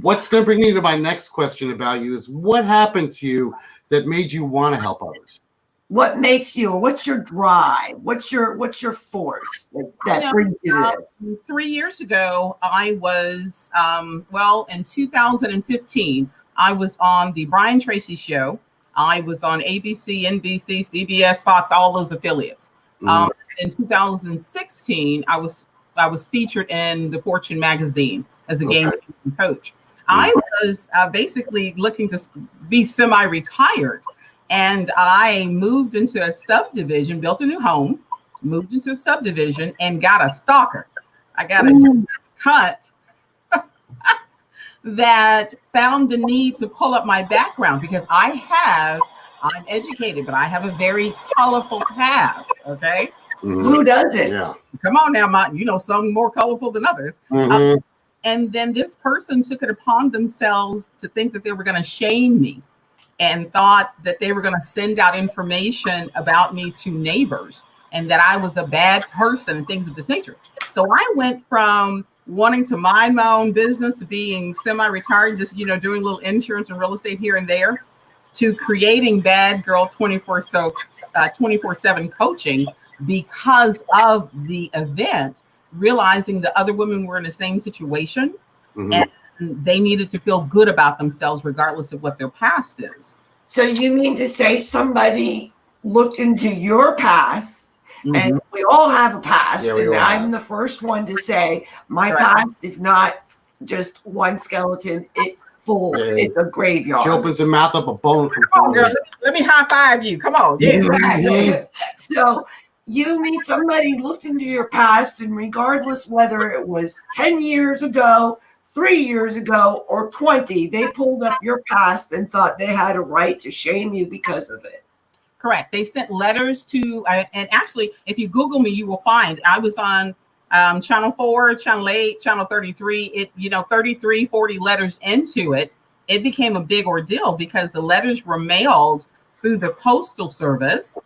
what's going to bring me to my next question about you is what happened to you that made you want to help others? What makes you? What's your drive? What's your force that brings you to this? 3 years ago, I was in 2015, I was on the Brian Tracy show. I was on ABC, NBC, CBS, Fox, all those affiliates. In 2016, I was featured in the Fortune magazine as a game coach. I was basically looking to be semi-retired, and I moved into a subdivision, built a new home, moved into a subdivision, and got a stalker. I got a cunt that found the need to pull up my background because I'm educated, but I have a very colorful past. Okay. Who does it? Yeah. Come on now, some more colorful than others. And then this person took it upon themselves to think that they were going to shame me and thought that they were going to send out information about me to neighbors and that I was a bad person and things of this nature. So I went from wanting to mind my own business to being semi-retired, just, doing a little insurance and real estate here and there, to creating Bad Girl 24/7 coaching because of the event, realizing the other women were in the same situation and they needed to feel good about themselves regardless of what their past is. So you mean to say somebody looked into your past, and we all have a past, and I'm the first one to say my past is not just one skeleton, it's full, it's a graveyard. She opens her mouth up, a bone comes Come on, girl, let me high five you. Come on. Yeah. So you mean somebody looked into your past, and regardless whether it was 10 years ago, 3 years ago, or 20, they pulled up your past and thought they had a right to shame you because of it. Correct. They sent letters to, and actually, if you Google me, you will find I was on Channel 4, Channel 8, Channel 33. 33, 40 letters into it. It became a big ordeal because the letters were mailed through the Postal Service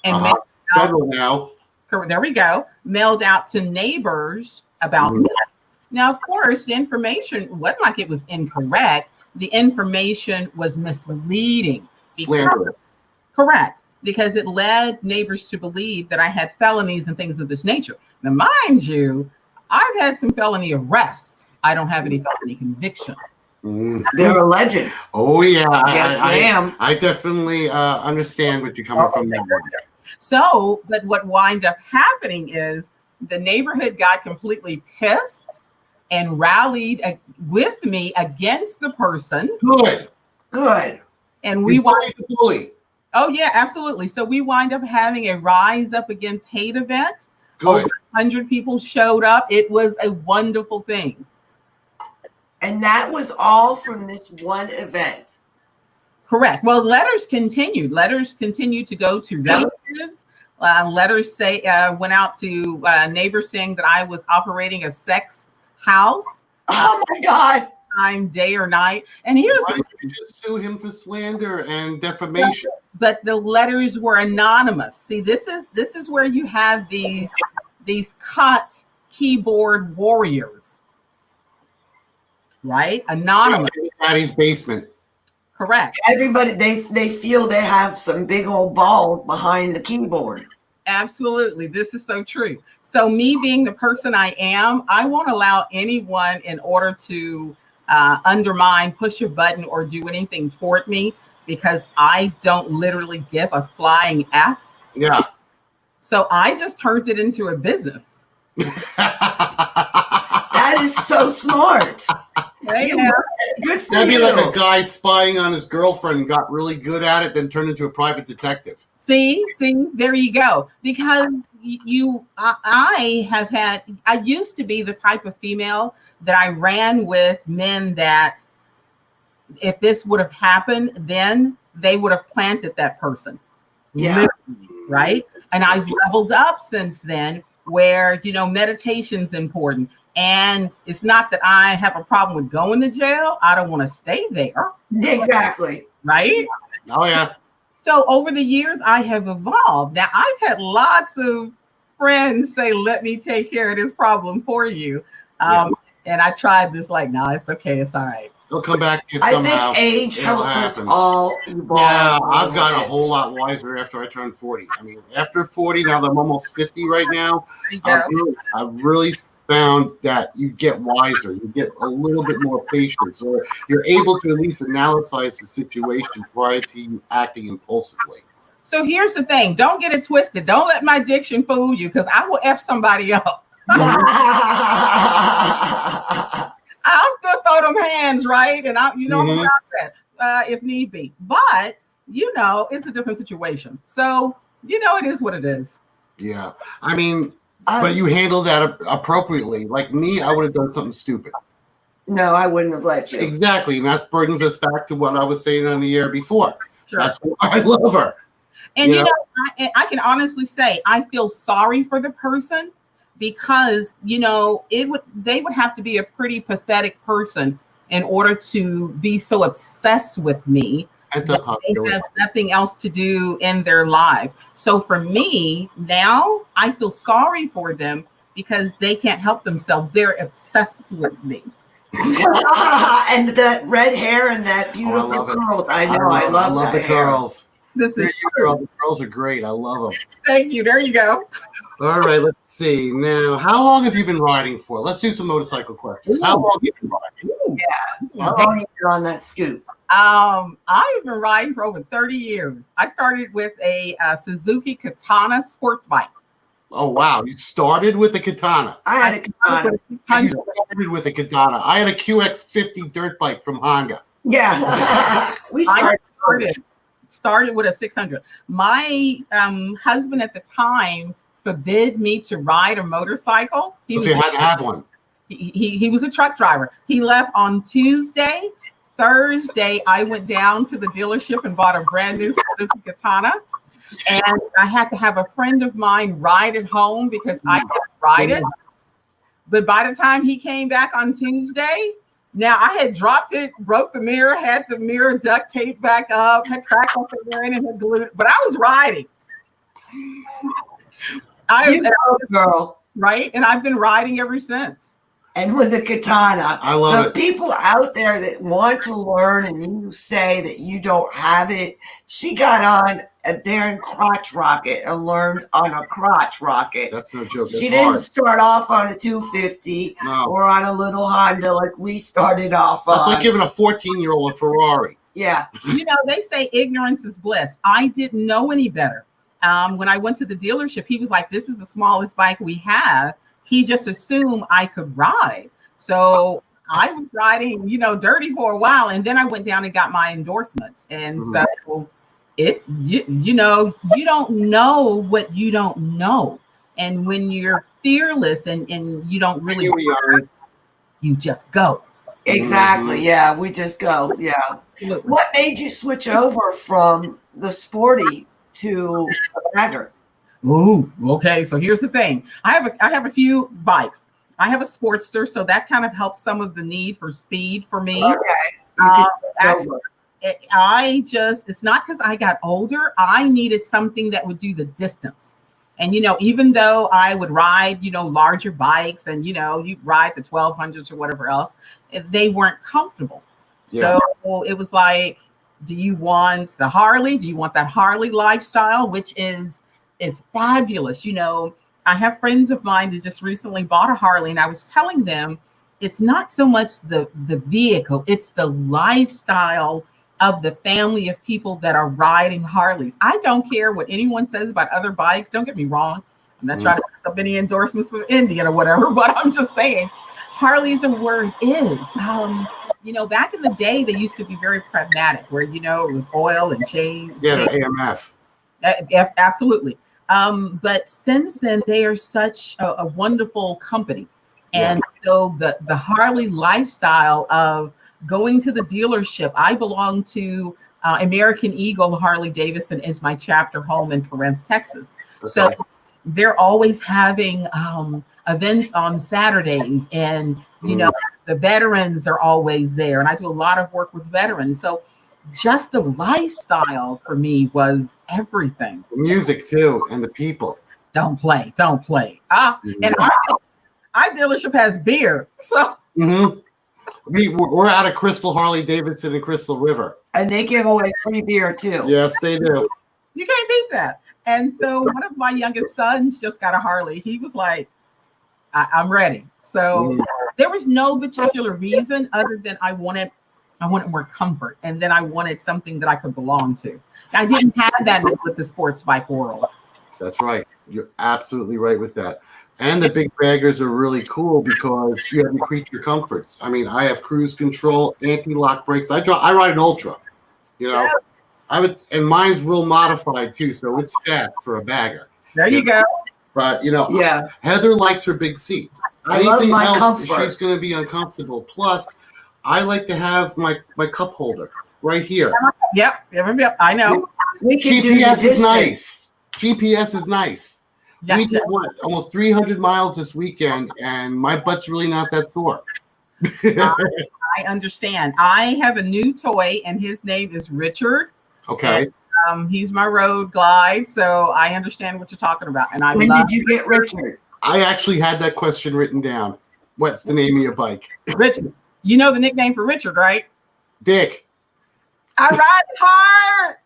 and mailed out, there we go, mailed out to neighbors about me. Now, of course, the information wasn't like it was incorrect. The information was misleading. Correct. Because it led neighbors to believe that I had felonies and things of this nature. Now, mind you, I've had some felony arrests. I don't have any felony conviction. They're alleged. Oh, yeah. Yes, ma'am. I definitely understand what you're coming from that one. So, but what wound up happening is the neighborhood got completely pissed and rallied with me against the person. Good. And we wind up bully. Oh yeah, absolutely. So we wind up having a Rise Up Against Hate event. Over 100 people showed up. It was a wonderful thing. And that was all from this one event. Correct. Well, letters continued. Letters continued to go to relatives. Letters went out to neighbors saying that I was operating a sex house. Oh my God! Time, day or night. And here's why did you just sue him for slander and defamation? But the letters were anonymous. See, this is where you have these cut keyboard warriors, right? Anonymous. Daddy's basement. Correct. Everybody, they feel they have some big old balls behind the keyboard. Absolutely. This is so true. So me being the person I am, I won't allow anyone in order to undermine, push a button, or do anything toward me because I don't literally give a flying F. Yeah. So I just turned it into a business. That is so smart. Good for That'd you. be like a guy spying on his girlfriend, got really good at it, then turned into a private detective. See, there you go. Because I used to be the type of female that I ran with men that if this would have happened, then they would have planted that person. Yeah. Literally, right? And I've leveled up since then where, meditation's important. And it's not that I have a problem with going to jail. I don't want to stay there. Exactly. Right? Oh, yeah. So over the years, I have evolved. Now, I've had lots of friends say, let me take care of this problem for you. And I tried this no, it's okay. It's all right. They'll come back to you I somehow. think age It'll helps us happen. all evolve. Yeah, I've gotten a whole lot wiser after I turned 40. I mean, after 40, now that I'm almost 50 right now, I've really found that you get wiser. You get a little bit more patience, or you're able to at least analyze the situation prior to you acting impulsively. So here's the thing. Don't get it twisted. Don't let my diction fool you, because I will F somebody up. I'll still throw them hands, right? And I'm about that if need be. But, it's a different situation. So, it is what it is. Yeah. I mean, but you handled that appropriately. Like me, I would have done something stupid. No, I wouldn't have let you. Exactly. And that brings us back to what I was saying on the air before. Sure. That's why I love her. And, I can honestly say I feel sorry for the person because, they would have to be a pretty pathetic person in order to be so obsessed with me that they have nothing else to do in their life. So for me, now I feel sorry for them because they can't help themselves. They're obsessed with me. And that red hair and that beautiful curls. I know. I love the curls. This is true. The curls are great. I love them. Thank you. There you go. All right, let's see. Now, how long have you been riding for? Let's do some motorcycle questions. How long have you been riding? Yeah. How long have you been on that scoot? I've been riding for over 30 years. I started with a Suzuki Katana sports bike. Oh, wow. You started with the Katana. I had a Katana. You started with a Katana. I had a QX50 dirt bike from Honda. Yeah. We started with a 600. My husband at the time forbid me to ride a motorcycle. You had to have one. He was a truck driver. He left on Tuesday. Thursday, I went down to the dealership and bought a brand new Suzuki Katana. And I had to have a friend of mine ride it home because I couldn't ride it. But by the time he came back on Tuesday, now I had dropped it, broke the mirror, had the mirror duct taped back up, had cracked off the mirror and had glued it, but I was riding. Girl. Right? And I've been riding ever since. And with the Katana. I love it. People out there that want to learn and you say that you don't have it, she got on a darn crotch rocket and learned on a crotch rocket. That's no joke. She didn't start off on a 250 or on a little Honda like we started off on. That's like giving a 14-year-old a Ferrari. Yeah. They say ignorance is bliss. I didn't know any better. When I went to the dealership, he was like, this is the smallest bike we have. He just assumed I could ride. So I was riding, dirty for a while. And then I went down and got my endorsements. And so you don't know what you don't know. And when you're fearless and you don't really, you just go. Exactly. Yeah. We just go. Yeah. What made you switch over from the sporty to a bagger? Ooh, okay. So here's the thing. I have a few bikes. I have a Sportster, so that kind of helps some of the need for speed for me. Okay. It's not because I got older. I needed something that would do the distance. And, even though I would ride, larger bikes and, you ride the 1200s or whatever else, they weren't comfortable. Yeah. So it was like, do you want the Harley? Do you want that Harley lifestyle, which is fabulous? I have friends of mine that just recently bought a Harley, and I was telling them it's not so much the vehicle, it's the lifestyle of the family of people that are riding Harleys. I don't care what anyone says about other bikes. Don't get me wrong. I'm not trying to mess up any endorsements for Indian or whatever, but I'm just saying Harley's a word is. Back in the day, they used to be very pragmatic where, it was oil and chain. Yeah, the AMF. Absolutely. But since then, they are such a wonderful company. And so the Harley lifestyle of going to the dealership, I belong to American Eagle Harley Davidson is my chapter home in Corinth, Texas. Okay. So they're always having events on Saturdays, and you know, the veterans are always there, and I do a lot of work with veterans. So just the lifestyle for me was everything. The music too, and the people. Don't play. And our dealership has beer, so we're out of Crystal Harley Davidson and Crystal River, and they give away free beer too. Yes, they do. You can't beat that. And so one of my youngest sons just got a Harley. He was like, I'm ready. So there was no particular reason other than I wanted more comfort, and then I wanted something that I could belong to. I didn't have that with the sports bike world. That's right. You're absolutely right with that. And the big baggers are really cool because you have your creature comforts. I mean, I have cruise control, anti-lock brakes. I ride an Ultra, you know. And mine's real modified too, so it's fast for a bagger. There you go. But you know, Heather likes her big seat. I love my comfort. She's going to be uncomfortable. Plus, I like to have my cup holder right here. Yep. I know. GPS is nice. GPS is nice. Yes. We did almost 300 miles this weekend, and my butt's really not that sore. I understand. I have a new toy, and his name is Richard. Okay. And, he's my road glide, so I understand what you're talking about. And when did you get Richard? I actually had that question written down. What's the name of your bike? Richard. You know the nickname for Richard, right? Dick. I ride hard.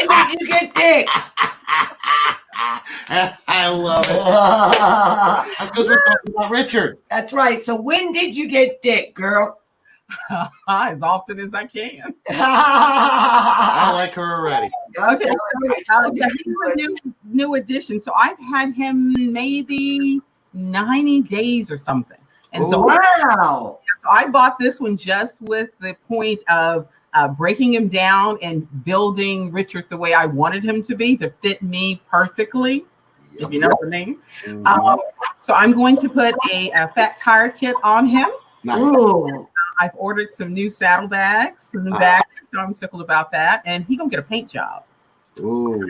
When did you get Dick? I love it. That's because we're talking about Richard. That's right. So when did you get Dick, girl? As often as I can. I like her already. Okay. He's a new addition. So I've had him maybe 90 days or something. And so, wow. So I bought this one just with the point of breaking him down and building Richard the way I wanted him to be to fit me perfectly. If you know the name. So I'm going to put a fat tire kit on him. Nice. I've ordered some new saddlebags, some new bags, so I'm tickled about that. And he's gonna get a paint job. Ooh.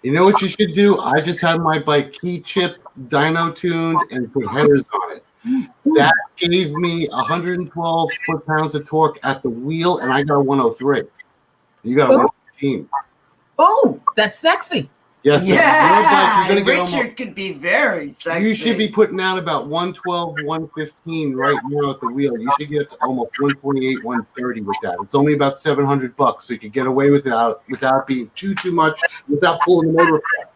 You know what you should do? I just had my bike key chip, dyno tuned, and put headers on it. That gave me 112 foot-pounds of torque at the wheel, and I got a 103. You got a 115. Oh, that's sexy. Yes. Yeah. Richard could be very sexy. You should be putting out about 112, 115 right now at the wheel. You should get to almost 128, 130 with that. It's only about $700, so you can get away with it without being too much, without pulling the motor apart.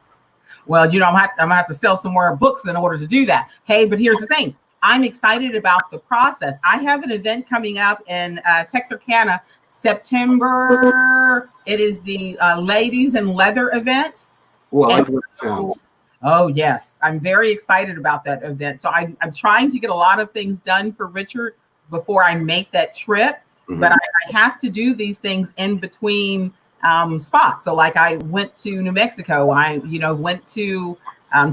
Well, you know, I'm gonna have to sell some more books in order to do that. Hey, but here's the thing. I'm excited about the process. I have an event coming up in Texarkana, September. It is the Ladies in Leather event. Well, I like what it sounds. Oh, yes. I'm very excited about that event. So I'm trying to get a lot of things done for Richard before I make that trip. But I have to do these things in between spots. So like I went to New Mexico. I went to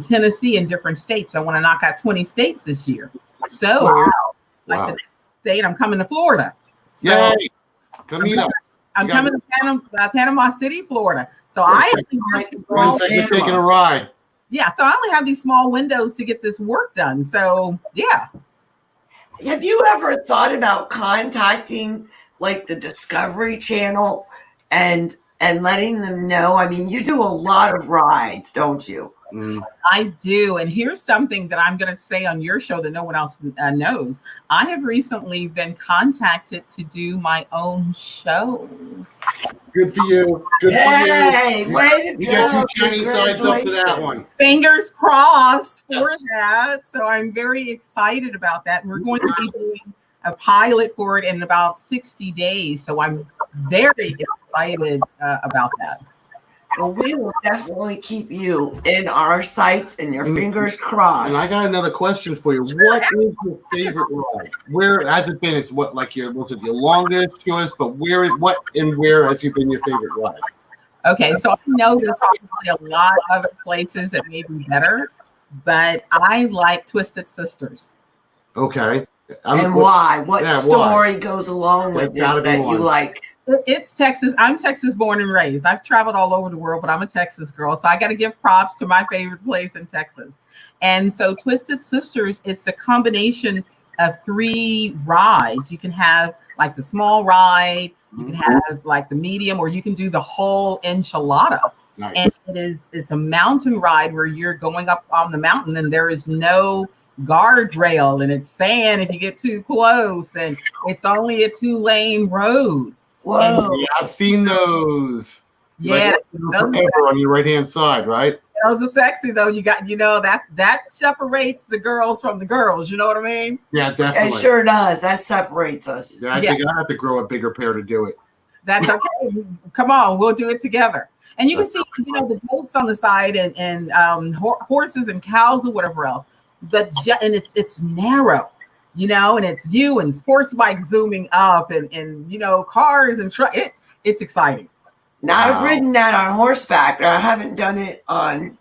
Tennessee and different states. I want to knock out 20 states this year. So the next state, I'm coming to Florida. So yay! Come meet us. I'm coming to Panama City, Florida. So you're taking a ride. Yeah, so I only have these small windows to get this work done. So yeah. Have you ever thought about contacting like the Discovery Channel and letting them know? I mean, you do a lot of rides, don't you? I do. And here's something that I'm going to say on your show that no one else knows. I have recently been contacted to do my own show. Good for you. Good for you. Hey, way to go. You got two Chinese sides up to that one. Fingers crossed for that. So I'm very excited about that. And we're going to be doing a pilot for it in about 60 days. So I'm very excited about that. Well, we will definitely keep you in our sights and your fingers crossed. And I got another question for you. What is your favorite ride? Where has it been? It's was it your longest, shortest, but where has you been your favorite ride? Okay, so I know there's probably a lot of other places that may be better, but I like Twisted Sisters. Okay. And why? What Yeah, story goes along with That's gotta this be that you one. like? It's Texas. I'm Texas born and raised. I've traveled all over the world, but I'm a Texas girl. So I got to give props to my favorite place in Texas. And so Twisted Sisters, it's a combination of 3 rides. You can have like the small ride, you can have like the medium, or you can do the whole enchilada. Nice. And it's a mountain ride where you're going up on the mountain and there is no guardrail and it's sand if you get too close, and it's only a 2-lane road. Whoa. And Yeah, I've seen those. yeah, Like, forever on your right hand side, right? those are sexy though. You got, that separates the girls from the girls. You know what I mean? Yeah, It definitely. sure does. That separates us. Yeah, I think I have to grow a bigger pair to do it. That's okay. Come on, we'll do it together. And you can see, the goats on the side and horses and cows or whatever else. But and it's narrow, and it's you and sports bikes zooming up and cars and truck. It's exciting. Now I've ridden that on horseback. I haven't done it on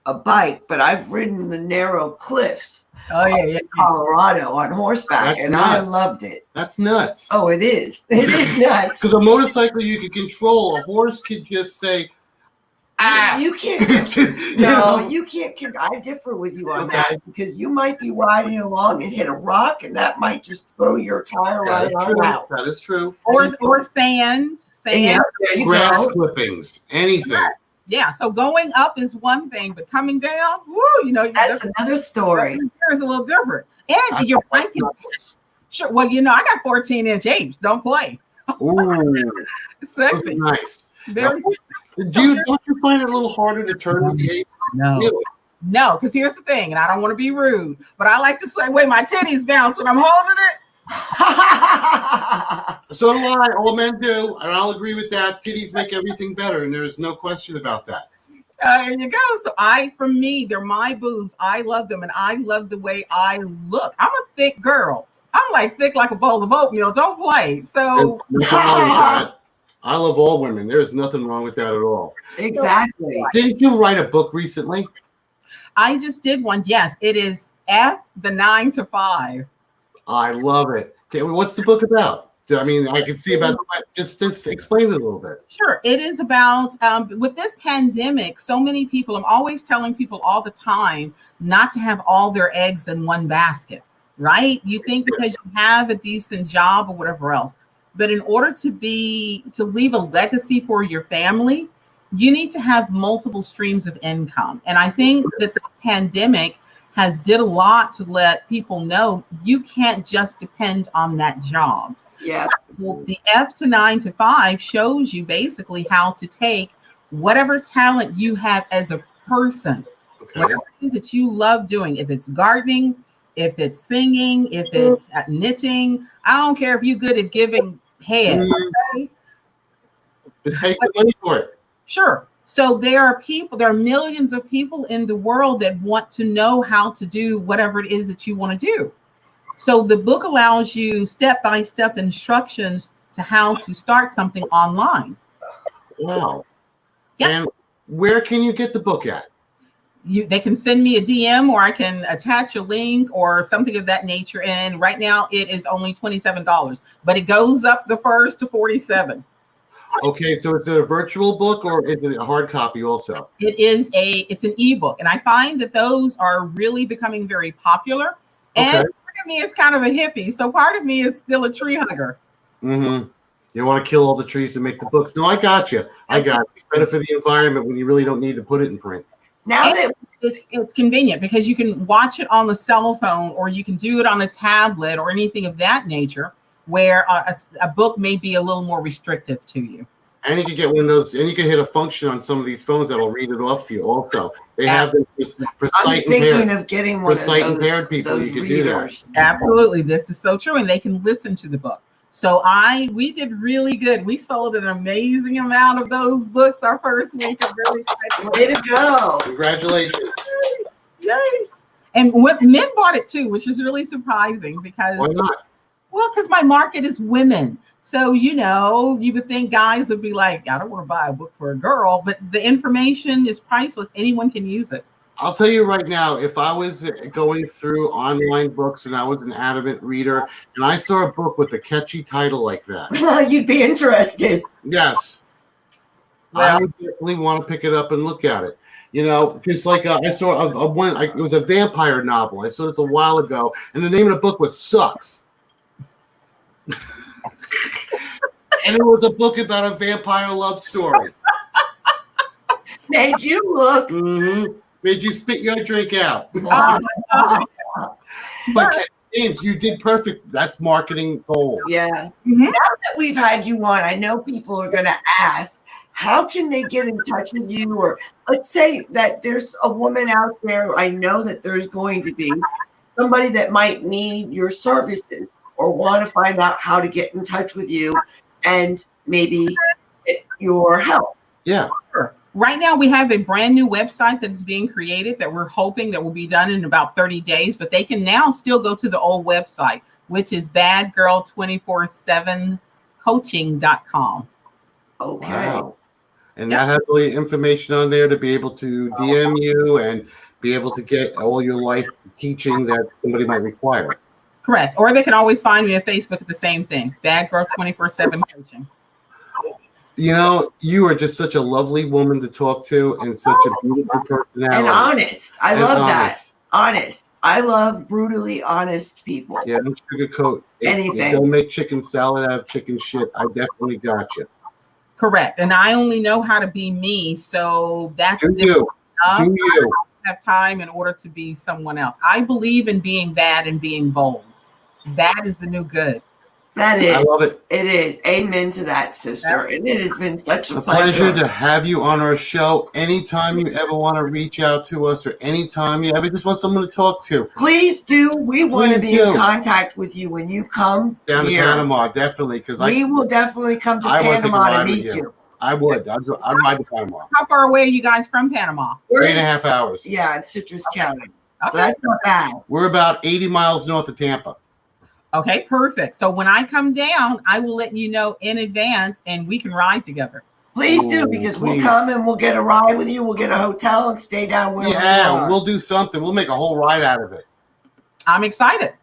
a bike, but I've ridden the narrow cliffs. Oh yeah. Colorado on horseback, That's and I nuts. loved it. That's nuts. Oh, it is. It is nuts. Because a motorcycle you can control. A horse could just say, You can't. You can't. I differ with you on that because you might be riding along and hit a rock, and that might just throw your tire right on out. That is true. Or sand. Yeah, there you Grass go. clippings, anything. Yeah. So going up is one thing, but coming down, That's another story. It's a little different. And your bike is sure. Well, I got 14-inch apes. Don't play. Ooh, Sexy. nice. Very sexy. Don't you find it a little harder to turn with the apes? No. Really? No, because here's the thing, and I don't want to be rude, but I like to say, wait, my titties bounce when I'm holding it. So do I. All men do, and I'll agree with that. Titties make everything better, and there's no question about that. There you go. So for me, they're my boobs. I love them, and I love the way I look. I'm a thick girl. I'm like thick like a bowl of oatmeal. Don't play. So There's nothing wrong with that. I love all women. There's nothing wrong with that at all. Exactly. Didn't you write a book recently? I just did one. Yes, it is F the 9 to 5. I love it. Okay, what's the book about? I mean, I can see about just explain it a little bit. Sure. It is about with this pandemic, so many people, I'm always telling people all the time not to have all their eggs in one basket, right? You think because you have a decent job or whatever else. But in order to leave a legacy for your family, you need to have multiple streams of income. And I think that this pandemic has did a lot to let people know you can't just depend on that job. Yeah. So the F to 9 to 5 shows you basically how to take whatever talent you have as a person, whatever it is that you love doing, if it's gardening, if it's singing, if it's knitting, I don't care if you're good at giving head. Okay? But pay good money for it. Sure. So there are millions of people in the world that want to know how to do whatever it is that you want to do. So the book allows you step-by-step instructions to how to start something online. Wow. Yep. And where can you get the book at? They can send me a DM, or I can attach a link or something of that nature. And right now it is only $27, but it goes up the first to $47. Okay, so is it a virtual book or is it a hard copy also? It's an ebook, and I find that those are really becoming very popular. And part of me is kind of a hippie, so part of me is still a tree hugger. Mm-hmm. You want to kill all the trees to make the books. No, I got you. I got you. Better for the environment when you really don't need to put it in print. Now that it's convenient because you can watch it on the cell phone, or you can do it on a tablet or anything of that nature, where a book may be a little more restrictive to you. And you can get one of those, and you can hit a function on some of these phones that'll read it off to you also. They have them for I'm sight thinking impaired. of getting For one of sight those, impaired people, you can do that. Absolutely. This is so true. And they can listen to the book. So we did really good. We sold an amazing amount of those books our first week. I'm really excited. Way to go. Congratulations. Yay. And men bought it too, which is really surprising because Why not? well, because my market is women. So, you would think guys would be like, I don't want to buy a book for a girl, but the information is priceless. Anyone can use it. I'll tell you right now, if I was going through online books and I was an adamant reader and I saw a book with a catchy title like that, You'd be interested. yes, I would definitely want to pick it up and look at it. Because like I saw it was a vampire novel. I saw this a while ago, and the name of the book was Sucks. And it was a book about a vampire love story. Made you look. Mm-hmm. Made you spit your drink out. But James, you did perfect. That's marketing gold. Yeah. Mhm. Now that we've had you on, I know people are going to ask, how can they get in touch with you? Or let's say that there's a woman out there. I know that there's going to be somebody that might need your services or want to find out how to get in touch with you and maybe get your help. Yeah. Sure. Right now, we have a brand new website that is being created that we're hoping that will be done in about 30 days, but they can now still go to the old website, which is badgirl247coaching.com. Okay. Wow. And that has all the information on there to be able to DM you and be able to get all your life teaching that somebody might require. Correct. Or they can always find me on Facebook at the same thing, badgirl247 coaching. You are just such a lovely woman to talk to and such a beautiful personality. And honest. I love that. Honest. I love brutally honest people. Yeah, don't sugarcoat anything. Don't make chicken salad out of chicken shit. I definitely got you. Correct. And I only know how to be me. So that's Do you? enough. Do you? I don't have time in order to be someone else. I believe in being bad and being bold. Bad is the new good. That is. I love it. It is. Amen to that, sister. And it has been such a pleasure to have you on our show. Anytime you ever want to reach out to us or anytime you ever just want someone to talk to. Please do. We want to be in contact with you when you come down to Panama, definitely. Because we will definitely come to Panama to meet you. I would. I'd ride to Panama. How far away are you guys from Panama? 3.5 hours. Yeah, in Citrus County. Okay. So that's not bad. We're about 80 miles north of Tampa. Okay, perfect. So when I come down, I will let you know in advance and we can ride together. Please do, because we'll come and we'll get a ride with you. We'll get a hotel and stay down where we are. We'll do something. We'll make a whole ride out of it. I'm excited.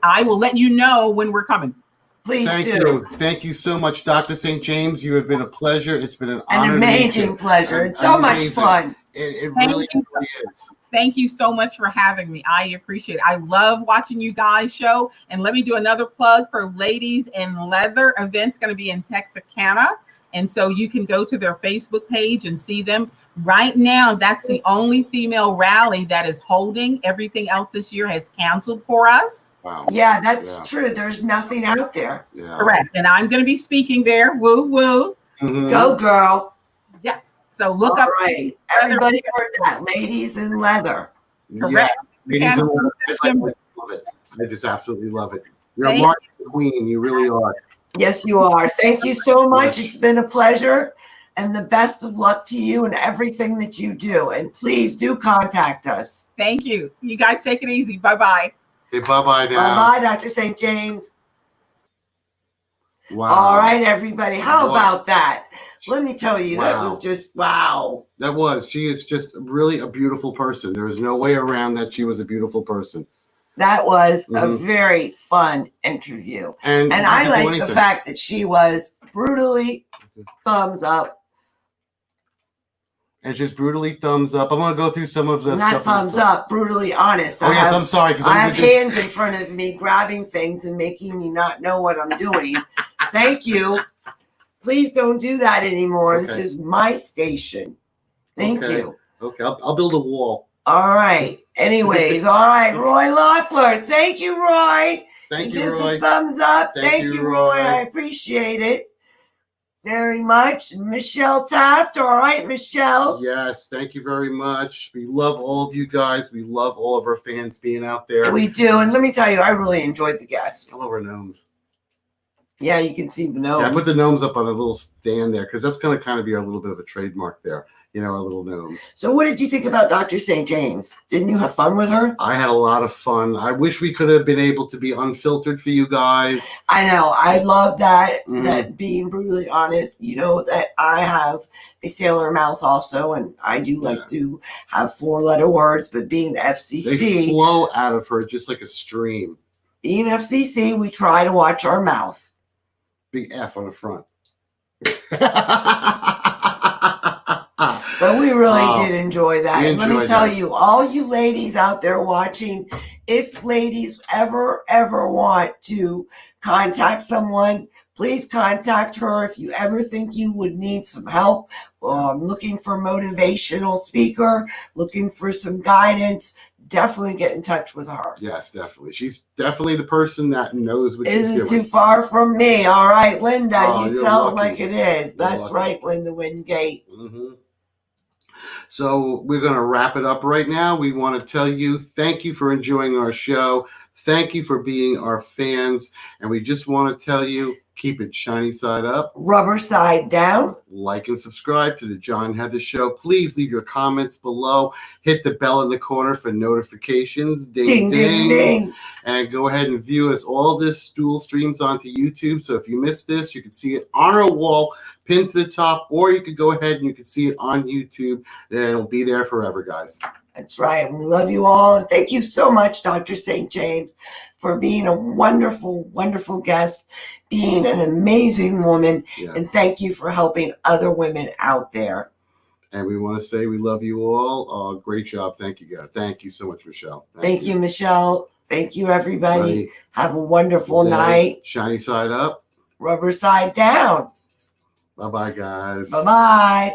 I will let you know when we're coming. Please Thank you. Thank you so much, Dr. St. James. You have been a pleasure. It's been an honor. An amazing pleasure. It's so much fun. It really is. Thank you so much for having me. I appreciate it. I love watching you guys show. And let me do another plug for Ladies in Leather events going to be in Texarkana. And so you can go to their Facebook page and see them. Right now, that's the only female rally that is holding. Everything else this year has canceled for us. Wow. Yeah, that's true. There's nothing out there. Yeah. Correct. And I'm going to be speaking there. Woo, woo. Mm-hmm. Go, girl. Yes. So look up. Right. Everybody heard that. Ladies in Leather. Correct. Ladies in Leather. I love it. I just absolutely love it. You're a marketing queen. You really are. Yes, you are. Thank you so much. It's been a pleasure. And the best of luck to you and everything that you do. And please do contact us. Thank you. You guys take it easy. Bye-bye. Okay, bye-bye now. Bye-bye, Dr. St. James. Wow. All right, everybody. How about that? Let me tell you, that was just wow. That was. She is just really a beautiful person. There is no way around that she was a beautiful person. That was a very fun interview. And I like the fact that she was brutally thumbs up. And just brutally thumbs up. I'm going to go through some of the Not stuff. thumbs up, brutally honest. Oh, yes, I'm sorry. I have hands in front of me grabbing things and making me not know what I'm doing. Thank you. Please don't do that anymore. Okay. This is my station. Thank you. Okay, I'll build a wall. All right. Anyways, all right. Roy Loeffler. Thank you, Roy. Thank you, Give Roy. some thumbs up. Thank Thank you, you, Roy. Roy. I appreciate it very much. Michelle Taft. All right, Michelle. Yes, thank you very much. We love all of you guys. We love all of our fans being out there. We do. And let me tell you, I really enjoyed the guests. I love our gnomes. Yeah, you can see the gnomes. Yeah, I put the gnomes up on a little stand there because that's going to kind of be a little bit of a trademark there. our little gnomes. So what did you think about Dr. St. James? Didn't you have fun with her? I had a lot of fun. I wish we could have been able to be unfiltered for you guys. I know. I love that, Mhm. that being brutally honest. You know that I have a sailor mouth also, and I do like to have 4-letter words, but being They FCC, flow out of her just like a stream. being FCC, we try to watch our mouth. Big F on the front. But we really did enjoy that. we And let me enjoyed tell that. you, all you ladies out there watching, if ladies ever want to contact someone, please contact her. If you ever think you would need some help, looking for a motivational speaker, looking for some guidance, definitely get in touch with her. Yes, definitely. She's definitely the person that knows what she's Isn't doing. too far from me. All right, Linda, Oh, you you're tell it lucky. like it is. You're That's lucky. right, Linda Wingate. Mm-hmm. So we're going to wrap it up right now. We want to tell you thank you for enjoying our show. Thank you for being our fans. And we just want to tell you, keep it shiny side up. Rubber side down. Like and subscribe to the John Heather Show. Please leave your comments below. Hit the bell in the corner for notifications. Ding, Ding, ding, ding. And go ahead and view us. All this stool streams onto YouTube. So if you missed this, you can see it on our wall, pinned to the top, or you could go ahead and you can see it on YouTube. And it'll be there forever, guys. That's right. We love you all. And thank you so much, Dr. St. James, for being a wonderful, wonderful guest, being an amazing woman. Yeah. And thank you for helping other women out there. And we want to say we love you all. Great job. Thank you, guys. Thank you so much, Michelle. Thank you, Michelle. Thank you, everybody. Buddy. Have a wonderful Good day. night. Shiny side up. Rubber side down. Bye-bye, guys. Bye-bye.